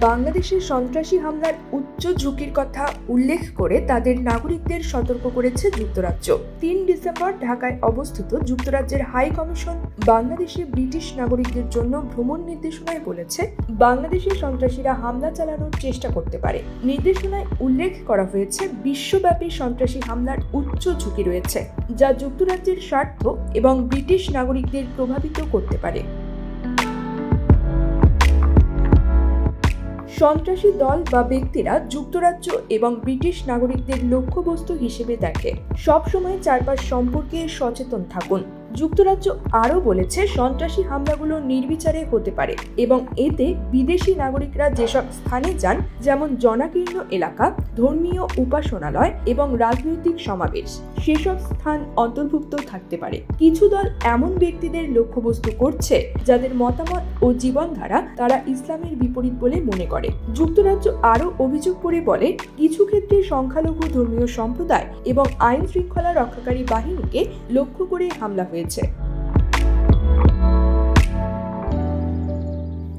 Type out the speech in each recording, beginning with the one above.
বাংলাদেশের সন্ত্রাসী হামলার উচ্চ ঝুঁকির কথা উল্লেখ করে তাদের নাগরিকদের সতর্ক করেছে যুক্তরাজ্য। ৩ ডিসেম্বর ঢাকায় অবস্থিত যুক্তরাজ্যের হাই কমিশন বাংলাদেশে ব্রিটিশ নাগরিকদের জন্য ভ্রমণ নির্দেশনায় বলেছে, বাংলাদেশের সন্ত্রাসীরা হামলা চালানোর চেষ্টা করতে পারে। নির্দেশনায় উল্লেখ করা হয়েছে, বিশ্বব্যাপী সন্ত্রাসী হামলার উচ্চ ঝুঁকি রয়েছে, যা যুক্তরাজ্যের স্বার্থ এবং ব্রিটিশ নাগরিকদের প্রভাবিত করতে পারে। সন্ত্রাসী দল বা ব্যক্তিরা যুক্তরাজ্য এবং ব্রিটিশ নাগরিকদের লক্ষ্যবস্তু হিসেবে দেখে। সবসময় চারপাশ সম্পর্কে সচেতন থাকুন। যুক্তরাজ্য আরও বলেছে, সন্ত্রাসী হামলাগুলো নির্বিচারে হতে পারে এবং এতে বিদেশি নাগরিকরা যেসব স্থানে যান, যেমন জনাকীর্ণ এলাকা, ধর্মীয় উপাসনালয় এবং রাজনৈতিক সমাবেশ, সেসব স্থান অন্তর্ভুক্ত থাকতে পারে। কিছু দল এমন ব্যক্তিদের লক্ষ্যবস্তু করছে যাদের মতামত ও জীবনধারা তারা ইসলামের বিপরীত বলে মনে করে। যুক্তরাজ্য আরও অভিযোগ করে বলে, কিছু ক্ষেত্রে সংখ্যালঘু ধর্মীয় সম্প্রদায় এবং আইন শৃঙ্খলা রক্ষাকারী বাহিনীকে লক্ষ্য করে হামলা হয়েছে।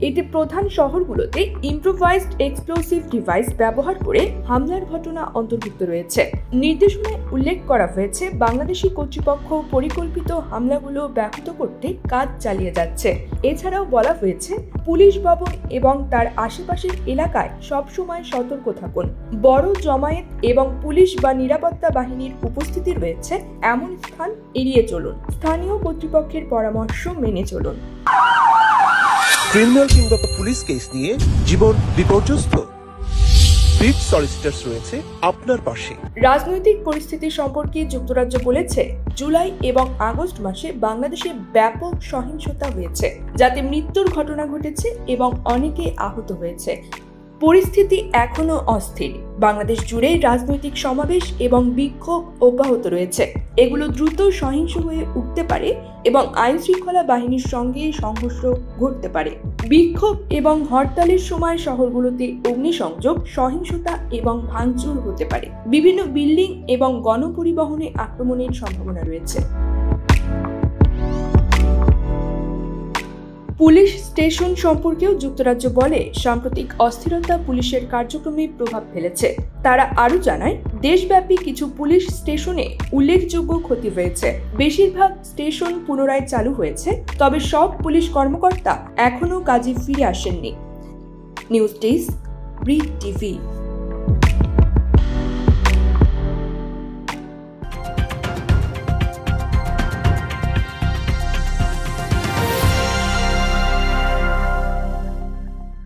এতে প্রধান শহরগুলোতে ইম্প্রোভাইজড এক্সপ্লোসিভ ডিভাইস ব্যবহার করে হামলার ঘটনা অন্তর্ভুক্ত রয়েছে। নির্দেশনায় উল্লেখ করা হয়েছে, বাংলাদেশি কর্তৃপক্ষ পরিকল্পিত হামলাগুলো ব্যাহত করতে কাজ চালিয়ে যাচ্ছে। এছাড়াও বলা হয়েছে, পুলিশ ভবন এবং তার আশেপাশের এলাকায় সবসময় সতর্ক থাকুন। বড় জমায়েত এবং পুলিশ বা নিরাপত্তা বাহিনীর উপস্থিতি রয়েছে এমন স্থান এড়িয়ে চলুন। স্থানীয় কর্তৃপক্ষের পরামর্শ মেনে চলুন। ক্রিমিনাল কিংবা পুলিশ কেস নিয়ে জীবন বিপর্যস্ত, ব্রিট সলিসিটরস রয়েছে আপনার পাশে। রাজনৈতিক পরিস্থিতি সম্পর্কে যুক্তরাজ্য বলেছে, জুলাই এবং আগস্ট মাসে বাংলাদেশে ব্যাপক সহিংসতা হয়েছে, যাতে মৃত্যুর ঘটনা ঘটেছে এবং অনেকে আহত হয়েছে। পরিস্থিতি এখনো অস্থির। বাংলাদেশ জুড়ে রাজনৈতিক সমাবেশ এবং বিক্ষোভ অব্যাহত রয়েছে। এগুলো দ্রুত সহিংস হয়ে উঠতে পারে এবং আইন শৃঙ্খলা বাহিনীর সঙ্গে সংঘর্ষ ঘটতে পারে। বিক্ষোভ এবং হরতালের সময় শহরগুলোতে অগ্নিসংযোগ, সহিংসতা এবং ভাঙচুর হতে পারে। বিভিন্ন বিল্ডিং এবং গণপরিবহনে আক্রমণের সম্ভাবনা রয়েছে। পুলিশ স্টেশন সম্পর্কেও যুক্তরাজ্য বলে, সাম্প্রতিক অস্থিরতা পুলিশের কার্যক্রমে প্রভাব ফেলেছে। তারা আরও জানায়, দেশব্যাপী কিছু পুলিশ স্টেশনে উল্লেখযোগ্য ক্ষতি হয়েছে। বেশিরভাগ স্টেশন পুনরায় চালু হয়েছে, তবে সব পুলিশ কর্মকর্তা এখনও কাজে ফিরে আসেননি। News desk, Brit TV.